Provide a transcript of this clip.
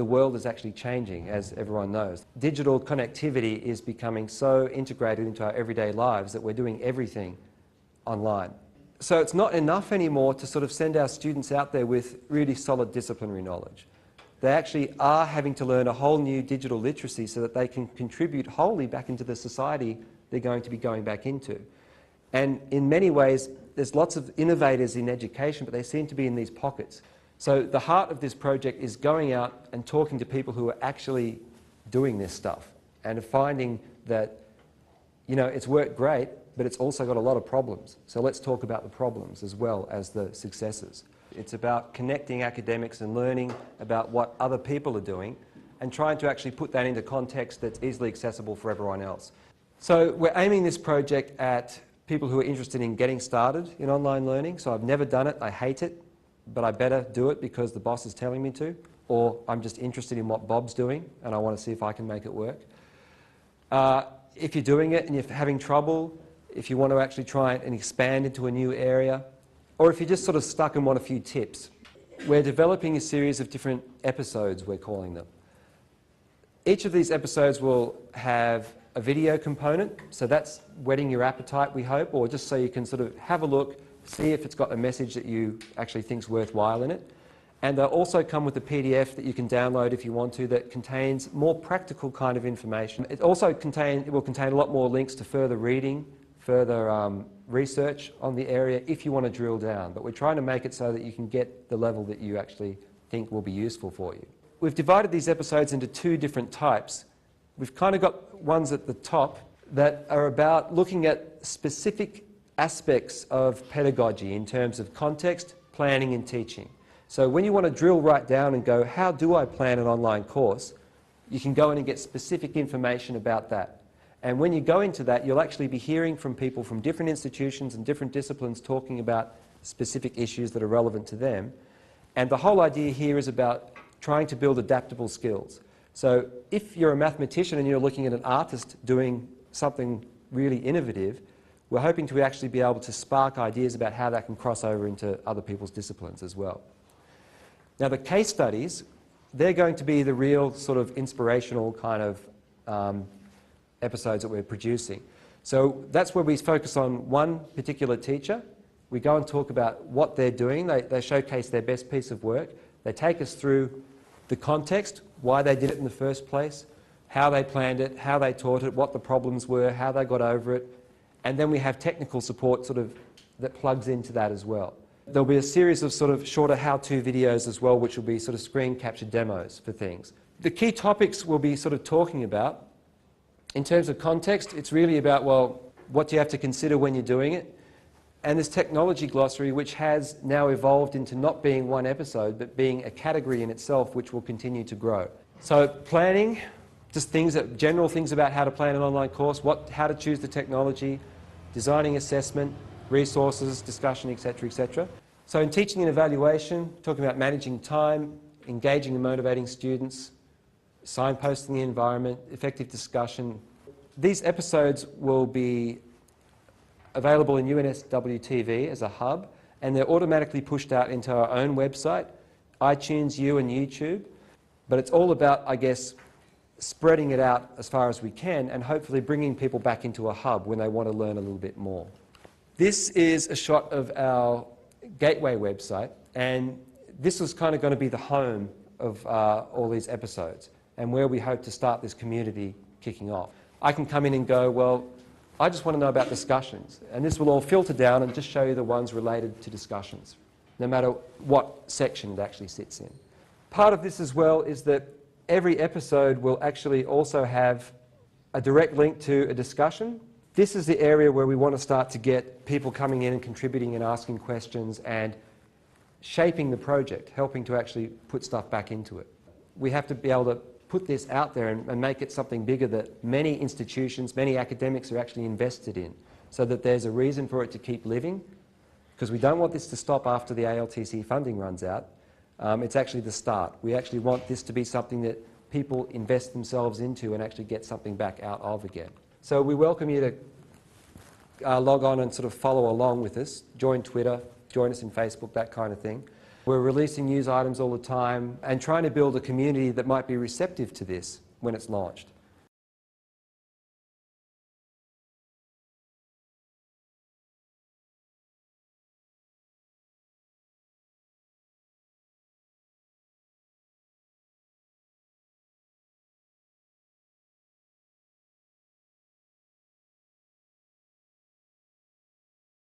The world is actually changing, as everyone knows. Digital connectivity is becoming so integrated into our everyday lives that we're doing everything online. So it's not enough anymore to sort of send our students out there with really solid disciplinary knowledge. They actually are having to learn a whole new digital literacy so that they can contribute wholly back into the society they're going to be going back into. And in many ways, there's lots of innovators in education, but they seem to be in these pockets. So the heart of this project is going out and talking to people who are actually doing this stuff and finding that, you know, it's worked great, but it's also got a lot of problems. So let's talk about the problems as well as the successes. It's about connecting academics and learning about what other people are doing and trying to actually put that into context that's easily accessible for everyone else. So we're aiming this project at people who are interested in getting started in online learning. So I've never done it, I hate it, but I better do it because the boss is telling me to, or I'm just interested in what Bob's doing and I want to see if I can make it work. If you're doing it and you're having trouble, if you want to actually try and expand into a new area, or if you're just sort of stuck and want a few tips, we're developing a series of different episodes, we're calling them. Each of these episodes will have a video component, so that's whetting your appetite, we hope, or just so you can sort of have a look, see if it's got a message that you actually think's worthwhile in it. And they'll also come with a PDF that you can download if you want to that contains more practical kind of information. It also will contain a lot more links to further reading, further research on the area if you want to drill down. But we're trying to make it so that you can get the level that you actually think will be useful for you. We've divided these episodes into two different types. We've kind of got ones at the top that are about looking at specific aspects of pedagogy in terms of context, planning and teaching. So when you want to drill right down and go, how do I plan an online course? You can go in and get specific information about that. And when you go into that, you'll actually be hearing from people from different institutions and different disciplines talking about specific issues that are relevant to them. And the whole idea here is about trying to build adaptable skills. So if you're a mathematician and you're looking at an artist doing something really innovative, we're hoping to actually be able to spark ideas about how that can cross over into other people's disciplines as well. Now the case studies, they're going to be the real sort of inspirational kind of episodes that we're producing. So that's where we focus on one particular teacher. We go and talk about what they're doing. They showcase their best piece of work. They take us through the context, why they did it in the first place, how they planned it, how they taught it, what the problems were, how they got over it. And then we have technical support sort of that plugs into that as well. There'll be a series of sort of shorter how-to videos as well, which will be sort of screen captured demos for things. The key topics we'll be sort of talking about, in terms of context, it's really about, well, what do you have to consider when you're doing it? And this technology glossary, which has now evolved into not being one episode, but being a category in itself, which will continue to grow. So planning, just general things about how to plan an online course, how to choose the technology, designing assessment, resources, discussion, etc., etc. So in teaching and evaluation, talking about managing time, engaging and motivating students, signposting the environment, effective discussion. These episodes will be available in UNSW TV as a hub, and they're automatically pushed out into our own website, iTunes, and YouTube. But it's all about, I guess, spreading it out as far as we can and hopefully bringing people back into a hub when they want to learn a little bit more. This is a shot of our Gateway website, and this was kind of going to be the home of all these episodes and where we hope to start this community kicking off. I can come in and go, well, I just want to know about discussions, and this will all filter down and just show you the ones related to discussions, no matter what section it actually sits in. Part of this as well is that every episode will actually also have a direct link to a discussion. This is the area where we want to start to get people coming in and contributing and asking questions and shaping the project, helping to actually put stuff back into it. We have to be able to put this out there and make it something bigger that many institutions, many academics are actually invested in, so that there's a reason for it to keep living, because we don't want this to stop after the ALTC funding runs out. It's actually the start. We actually want this to be something that people invest themselves into and actually get something back out of again. So we welcome you to log on and sort of follow along with us, join Twitter, join us in Facebook, that kind of thing. We're releasing news items all the time and trying to build a community that might be receptive to this when it's launched.